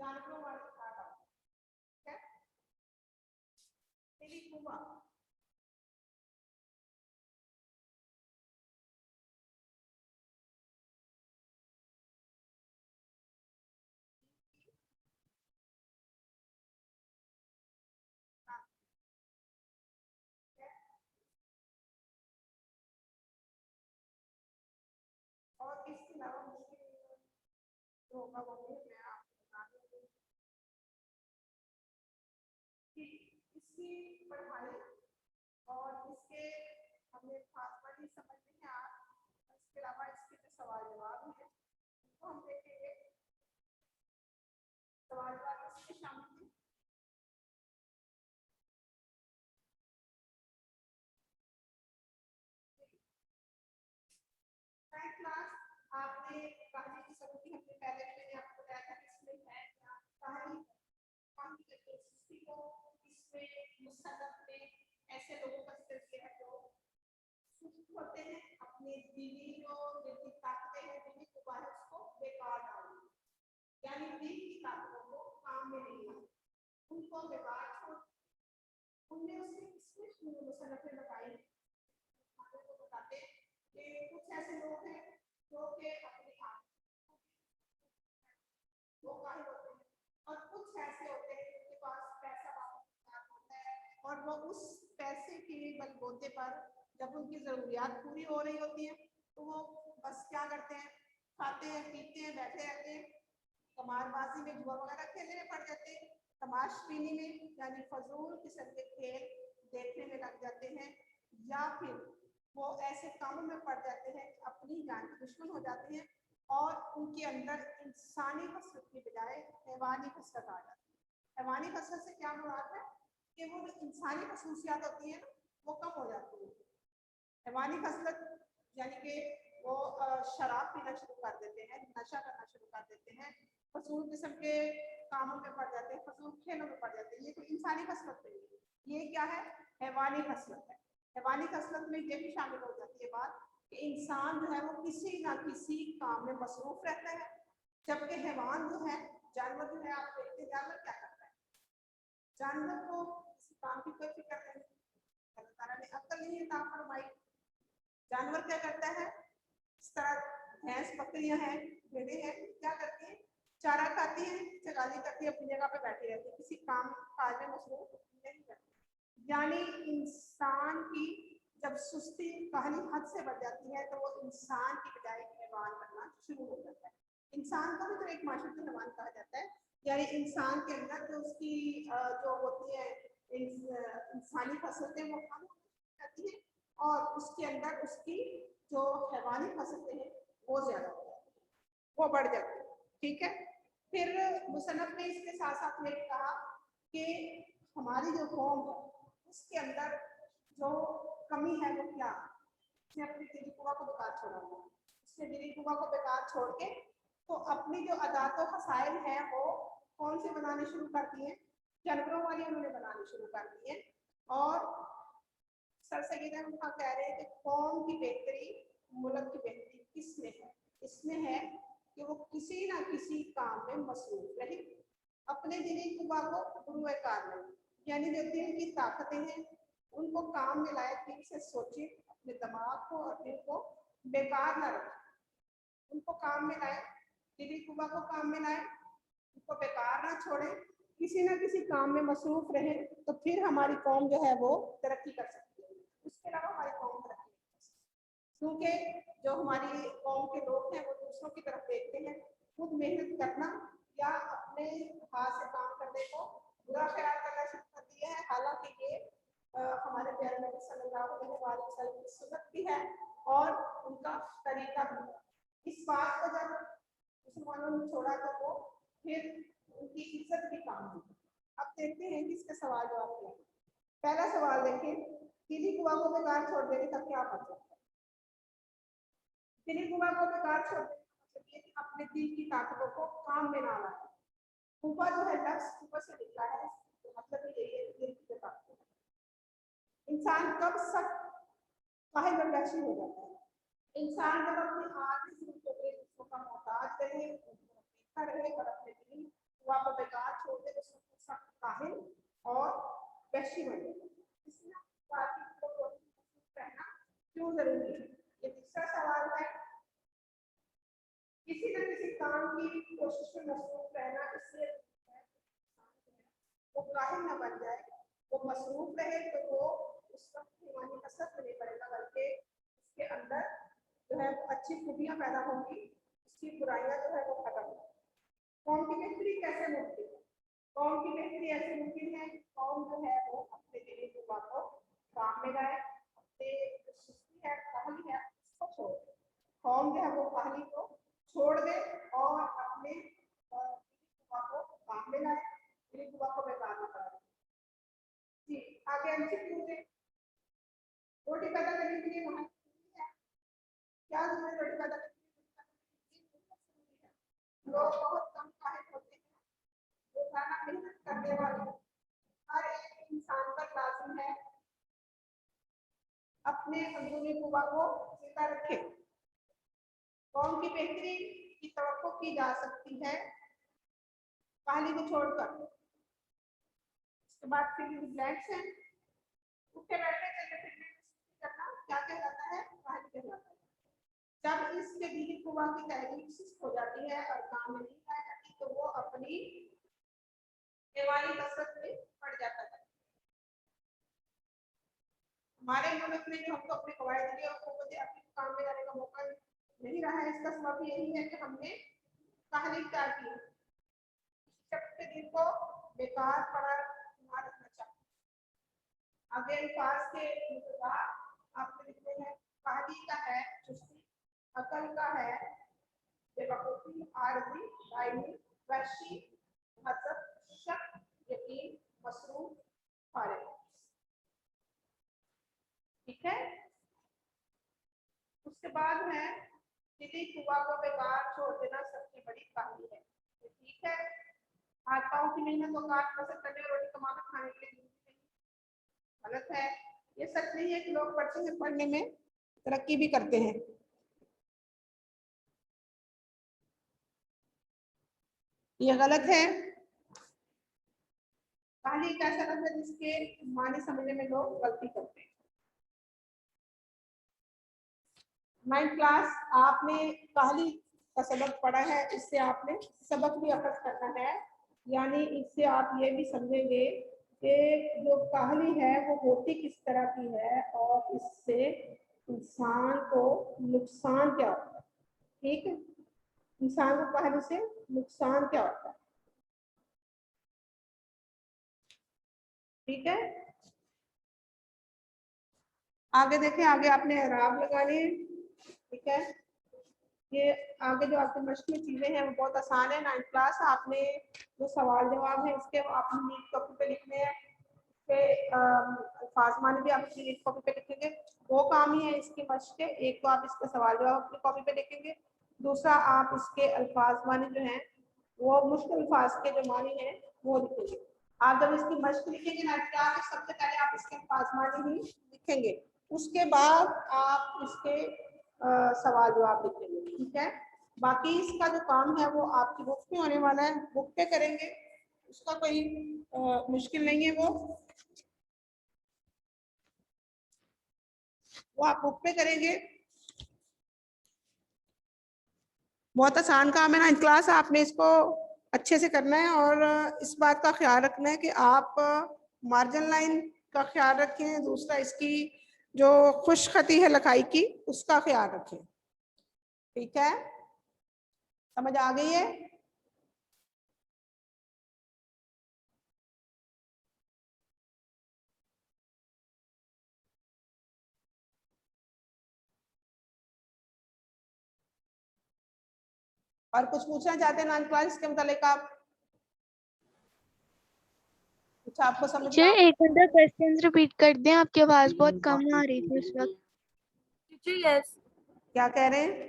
जानवरों वाले खाना, ठीक है। तिलिकुआ और इसके अलावा मुश्किल जो होगा वो भी मैं आपको बता दूंगी कि इसकी पढ़ाई और इसके हमें खास बात ये समझ नहीं आ, इसके अलावा इसके जो सवाल जवाब है उनको हम देखेंगे। सवाल जवाब इसमें शामिल है। क्लास आपने कहानी की शुरू की, हमने पहले मैंने आपको बताया था कि इसमें है क्या कहानी, को इसमें मुस्तक़बिल में ऐसे लोगों का सिलसिला है जो सुस्त होते हैं, अपने दिली जो जिनकी ताकतें हैं दिली को उसको बेकार डालना, यानी दिल की ताकतों को काम में नहीं लाना, उनको बेकार छोड़। उनने उसने इसमें मुसन्नफ़ ने बताई को बताते कि कुछ ऐसे लोग हैं जो कि अपनी वो काहे होते हैं और कुछ ऐसे होते हैं जिनके पास पैसा होता है और वो उस पैसे के बलबूते पर जब उनकी ज़रूरियात पूरी हो रही होती है तो वो बस क्या करते हैं, खाते हैं पीते हैं बैठे रहते हैं, कमारबाजी में जुआ वगैरह खेलने में पड़ जाते हैं, तमाशबीनी में यानी फजूल किस्म के खेल देखने में लग जाते हैं, या फिर वो ऐसे कामों में पड़ जाते हैं अपनी जान के दुश्मन हो जाते हैं और उनके अंदर इंसानी खसलत की बजाय हैवानी खसलत आ जाती है। हैवानी खसलत से क्या मुराद है कि वो जो इंसानी खसूसियात होती है ना वो कम हो जाती है। हैवानी खसलत यानी कि वो शराब पीना शुरू कर देते हैं, नशा करना शुरू कर देते हैं, फजूल किस्म के कामों में पड़ जाते हैं, फजूल खेलों में पड़ जाते हैं। ये कोई इंसानी खसलत नहीं है, ये क्या है, हैवानी खसलत है। हैवानी खसलत में ये भी शामिल हो जाती है बात कि इंसान जो है वो किसी ना किसी काम में मसरूफ रहता है, जबकि हैवान जो है, जानवर जो है, आप देखते हैं जानवर क्या करता है, जानवर को किसी काम की कोई फिक्र नहीं, अल्लाह ताला ने अक्ल नहीं अता फरमाई। जानवर क्या करता है, इस तरह भैंस बकरियां हैं भेड़े हैं क्या करती हैं, चारा खाती हैं, चगाली करती है, अपनी जगह पे बैठी रहती है, किसी काम काज में मसरूफ नहीं करती। यानी इंसान की जब सुस्ती कहानी हद से बढ़ जाती है तो वो इंसान की बजाय हैवान बनना शुरू हो जाता है। इंसान को भी तो एक माशूक़ हैवान कहा जाता है, यानी इंसान के अंदर जो उसकी जो होती है इंसानी खसलतें वो कम जाती हैं और उसके अंदर उसकी जो हैवानी खसलतें हैं वो ज़्यादा हो जाती है, वो बढ़ जाती है। ठीक है, फिर मुसन्नफ़ ने इसके साथ साथ ये कहा कि हमारी जो कौम है उसके अंदर जो कमी है वो क्या, उसने अपनी तिलिकुआ को बेकार छोड़ा हुआ, उसने तिलिकुआ को बेकार छोड़ के तो अपनी जो अदात व हसाइल है वो कौन से बनाने शुरू कर दिए, जानवरों वाली उन्होंने बनाने शुरू कर दिए। और सर सैयद अहमद खान कह रहे हैं कि कौम की बेहतरी मुल्क की बेहतरी किसमें है, इसमें है कि वो किसी ना किसी काम में मसरूफ रहे, अपने तिलिकुआ को गुरुकार लें, यानी जो दिल की ताकतें हैं उनको काम में लाए, दिल से सोचे, अपने दिमाग को और दिल को बेकार न रखें, उनको काम में लाए, तिलिकुआ को काम में लाए, उनको बेकार ना छोड़े, किसी ना किसी काम में मसरूफ रहे तो फिर हमारी कौम जो है वो तरक्की कर सकती है। उसके अलावा हमारी कौम तरक्की नहीं कर सकती, क्योंकि जो हमारी कौम के लोग हैं वो दूसरों की तरफ देखते हैं, खुद मेहनत करना या अपने हाथ से काम करने को बुरा ख्याल करना शुरू कर दिया है, हालांकि ये हमारे प्यारे नबी सल्लल्लाहु अलैहि वसल्लम की सुन्नत भी है और उनका तरीका भी है। इस बात को जब मुसलमानों ने छोड़ा तो वो फिर उनकी इज्जत भी काम हुई। अब देखते हैं कि इसके सवाल जवाब क्या है। पहला सवाल देखें, तिलिकुआ को बेकार छोड़ देने का क्या मतलब है। तिलिकुआ को बेकार छोड़ देने का मतलब ये कि अपने दिल की ताकतों को काम में ना लाए। कुआ जो है लफ्ज़ ऊपर से निकला है, मतलब ये है दिल की ताकत। इंसान कब सख्त काहिल और वहशी हो जाता है, इंसान जब अपनी आखिरी ज़रूरतों के दूसरों का मोहताज रहे, अच्छा रहे और अपने दिली कुआ को बेकार छोड़ दे तो सब काहिल और वैश्य बन जाए। इसलिए रहना क्यों जरूरी है? ये तीसरा सवाल है। किसी न किसी काम की कोशिश में मसरूफ रहना इसलिए वो काहिल न बन जाए, वो मसरूफ रहे तो वो उस वक्त ईमानी कसरत नहीं पड़ेगा, बल्कि उसके अंदर जो है अच्छी खूबियां पैदा होंगी, उसकी बुराइयां जो है वो खत्म होंगी। कौम की बेहतरी कैसे मुमकिन है? कौम की बेहतरी ऐसे मुमकिन है कि कौम जो है वो अपने दिली जुबा को काम में लाए, अपने जो सुस्ती है काहली है उसको छोड़ दे। कौम जो है वो काहली को छोड़ दे और अपने जुबा को काम में लाए, दिली जुबा को बेकार न कराए। जी आगे एमसीक्यू में रोटी पैदा करने के लिए वहां क्या जरूरत है? रोटी पैदा लोग बहुत कम काहिल होते हैं, वो खाना मेहनत करने वाले हर एक इंसान पर लाजिम है अपने अंदरूनी कुवा को जिंदा रखे। कौम की बेहतरी की तवक्को की जा सकती है काहली को छोड़कर। उसके बाद फिर ब्लैंक्स हैं, उठे बैठे चलने फिरने करना क्या कहलाता है? काहली कहलाता है। जब इसके दिली कुवा की तहरीक सुस्त हो जाती है और काम में नहीं आ जाती तो वो अपनी ईमानी कसरत में पड़ जाता है। हमारे मुल्क में जो हमको अपने कवायद और कुव्वत अपने काम में लाने का मौका नहीं रहा है, इसका सबब यही है कि हमने काहली क्या की, सबके दिल को बेकार पड़ा ना रखना चाहिए। आगे अल्फाज के मुतबा आपको लिखते हैं काहली का है चुस्ती, अकल का है बेवकूफी, आरजी, दायमी, वहशी, हसद, शक, यकीन, मसरूफ, फारिग। ठीक है। उसके बाद है दिली कुआ को बेकार छोड़ देना सबसे बड़ी काहली है। ठीक है, हाथ पाँव की मेहनत को काट कसरत करने और रोटी कमाकर खाने के लिए गलत है। ये सच नहीं है कि लोग पढ़ते हैं, पढ़ने में तरक्की भी करते हैं। ये गलत है। काहली एक ऐसा लफ्ज़ है जिसके माने समझने में लोग गलती करते हैं। 9th क्लास आपने काहली का सबक पढ़ा है, इससे आपने सबक भी अखज़ करना है, यानी इससे आप ये भी समझेंगे कि जो काहली है वो होती किस तरह की है और इससे इंसान को नुकसान क्या होता है। ठीक है, इंसान को काहली से नुकसान क्या होता है। ठीक है, आगे देखें, आगे आपने एराब लगाने हैं। ठीक है, ये आगे जो आपके मश्क में चीजें हैं वो बहुत आसान है। 9th क्लास आपने जो सवाल जवाब है इसके आपने नीट कॉपी पे लिखने हैं, अल्फाज माने भी आप अपनी नीट कॉपी पे लिखेंगे। दो काम ही है इसकी मश्क के, एक तो आप इसका सवाल जवाब अपनी कॉपी पे लिखेंगे, दूसरा आप इसके अल्फाज माने जो हैं वो मुश्किल अल्फाज के जो माने हैं वो लिखेंगे। आप जब इसकी मश्क लिखेंगे ना तो सबसे पहले आप इसके अल्फाज माने ही लिखेंगे, उसके बाद आप इसके सवाल जवाब लिखेंगे। ठीक है, बाकी इसका जो काम है वो आपकी बुक में होने वाला है, बुक पे करेंगे, उसका कोई मुश्किल नहीं है। वो आप बुक पे करेंगे, बहुत आसान काम है। 9th क्लास आपने इसको अच्छे से करना है और इस बात का ख्याल रखना है कि आप मार्जिन लाइन का ख्याल रखें, दूसरा इसकी जो खुशखती है लिखाई की उसका ख्याल रखें। ठीक है, समझ आ गई है? और कुछ पूछना चाहते हैं 9th क्लास के मुतालिक आप? कुछ आपको समझ में? एक घंटा क्वेश्चंस रिपीट कर दें, आपकी आवाज बहुत कम आ रही थी उस वक्त। यस, क्या कह रहे हैं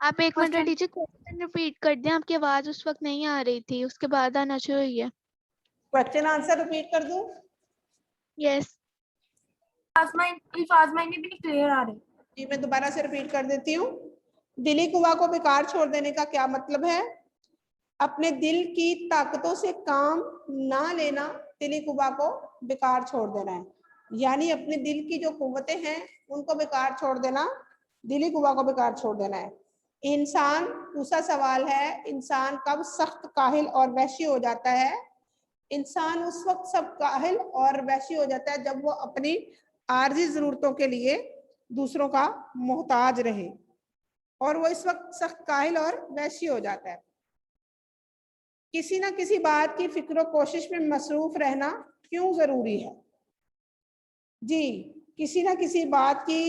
आप 1 मिनट टीचर क्वेश्चन रिपीट कर दें, आपकी आवाज उस वक्त नहीं आ रही थी, उसके बाद आना शुरू हुई है। क्वेश्चन आंसर रिपीट कर दूं? यस। भी नहीं क्लियर आ रही। जी मैं दोबारा से रिपीट कर देती हूँ। दिली कुआ को बेकार छोड़ देने का क्या मतलब है? अपने दिल की ताकतों से काम ना लेना दिली कुबा को बेकार छोड़ देना है। यानी अपने दिल की जो कुव्वतें हैं उनको बेकार छोड़ देना, दिली कुबा को बेकार छोड़ देना है। इंसान, दूसरा सवाल है, इंसान कब सख्त काहिल और वहशी हो जाता है? इंसान उस वक्त सब काहिल और वहशी हो जाता है जब वो अपनी आर्जी जरूरतों के लिए दूसरों का मोहताज रहे, और वो इस वक्त सख्त काहिल और वहशी हो जाता है। किसी ना किसी बात की फिक्र कोशिश में मसरूफ रहना क्यों जरूरी है? जी, किसी ना किसी बात की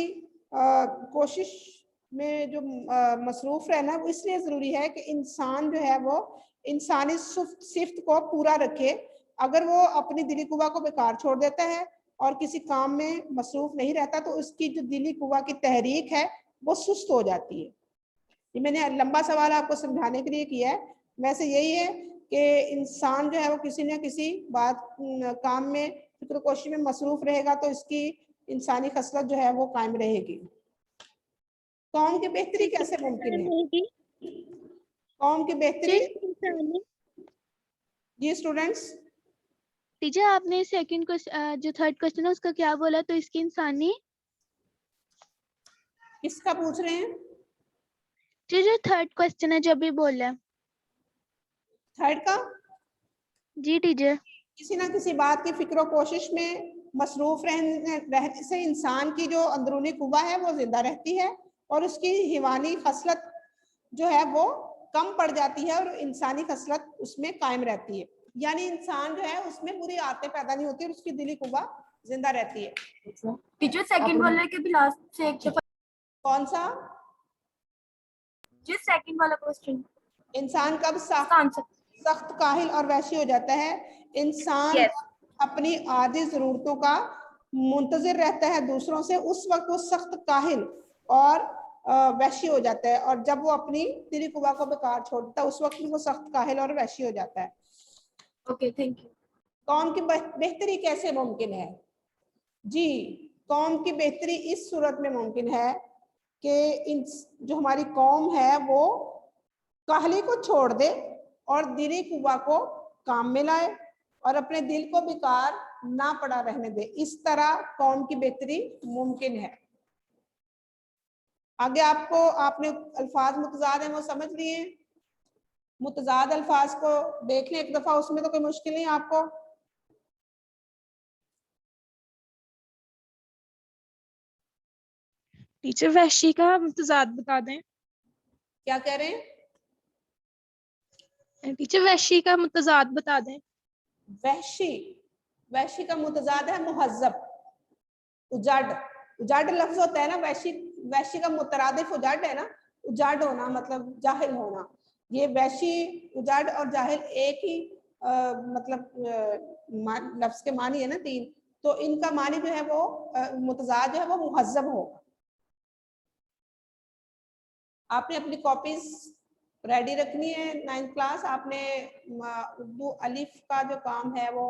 कोशिश में जो मसरूफ रहना वो इसलिए जरूरी है कि इंसान जो है वो इंसानी सिफ्त को पूरा रखे। अगर वो अपनी दिली कुवा को बेकार छोड़ देता है और किसी काम में मसरूफ नहीं रहता तो उसकी जो दिली कुवा की तहरीक है वो सुस्त हो जाती है। ये मैंने लंबा सवाल आपको समझाने के लिए किया है। वैसे यही है कि इंसान जो है वो किसी न किसी बात काम में फिक्र कोशिश में मसरूफ रहेगा तो इसकी इंसानी खसलत जो है वो कायम रहेगी। कौम की बेहतरी कैसे मुमकिन है? कौम की बेहतरी, जी स्टूडेंट्स। टीचर आपने सेकंड क्वेश्चन, जो थर्ड क्वेश्चन है उसका क्या बोला? तो इसकी इंसानी, किसका पूछ रहे हैं? जो थर्ड क्वेश्चन है जो भी बोला, थर्ड का? जी टीचर। किसी ना किसी बात की फिक्र कोशिश में मसरूफ रहने से इंसान की जो अंदरूनी कुव्वा है वो जिंदा रहती है और उसकी हिवानी खसलत जो है वो कम पड़ जाती है और इंसानी खसलत उसमें कायम रहती है। यानी इंसान जो है उसमें बुरी आदतें पैदा नहीं होती और उसकी दिली कुव्वा जिंदा रहती है। टीचर सेकंड वाले के भी लास्ट से एक दफा, कौन सा? जिस सेकंड वाला क्वेश्चन, इंसान कब सख्त काहिल और वहशी हो जाता है? इंसान अपनी आधी जरूरतों का मुंतजिर रहता है दूसरों से, उस वक्त वो सख्त काहिल और वहशी हो जाता है, और जब वो अपनी दिली कुवा को बेकार छोड़ता है उस वक्त भी वो सख्त काहिल और वहशी हो जाता है। Okay, thank you. कौम की बेहतरी कैसे मुमकिन है? जी, कौम की बेहतरी इस सूरत में मुमकिन है कि जो हमारी कौम है वो काहली को छोड़ दे और दिली कुवा को काम में लाए और अपने दिल को बेकार ना पड़ा रहने दे। इस तरह कौम की बेहतरी मुमकिन है। आगे आपको, आपने अल्फाज मुतजाद हैं वो समझ लिए। मुतजाद अल्फाज को देख लें एक दफा, उसमें तो कोई मुश्किल नहीं आपको। टीचर वहशी का मुतजाद बता दें। क्या कह रहे हैं? टीचर वहशी का मुतजाद बता दें। वहशी, वहशी का मुतजाद है मुहज्जब, उजाड़। उजाड़ लफ्ज होता है ना, वहशी, वहशी का मुतरादिफ उजाड़ है ना, उजाड़ होना मतलब जाहिल होना। ये वहशी, उजाड़ और जाहिल एक ही मतलब लफ्ज के मानी है ना तीन, तो इनका मानी जो है वो मुतजाद जो है वो मुहज्जब होगा। आपने अपनी कॉपीज रेडी रखनी है 9th क्लास। आपने उर्दू अलिफ का जो काम है वो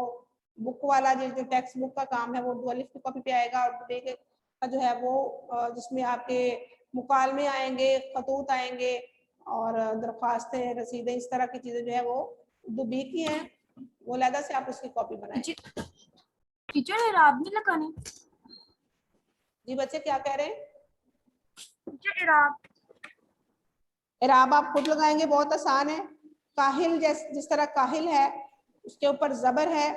बुक वाला, जो टेक्स्ट बुक का काम है वो उर्दू अलिफ की कॉपी पे आएगा, और बे का जो है वो जिसमें आपके मुकालमे आएंगे, खतूत आएंगे और दरख्वास्तें, रसीदें, इस तरह की चीजें जो है वो उर्दू बी की हैं, वो लहदा से आप उसकी कॉपी बनाएं। टीचर इराब नहीं लगाने? जी बच्चे क्या कह रहे हैं? टीचर इराब, इराब आप खुद लगाएंगे, बहुत आसान है। काहिल, जिस तरह काहिल है उसके ऊपर जबर है,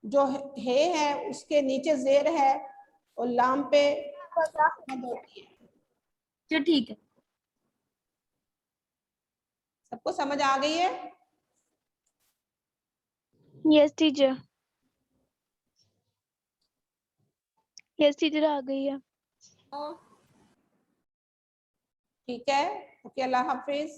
जो है उसके नीचे जेर है और लाम पे होती है। चलो ठीक है। सबको समझ आ गई है? यस टीचर, यस टीचर आ गई है। ठीक है, ओके, अल्लाह हाफिज।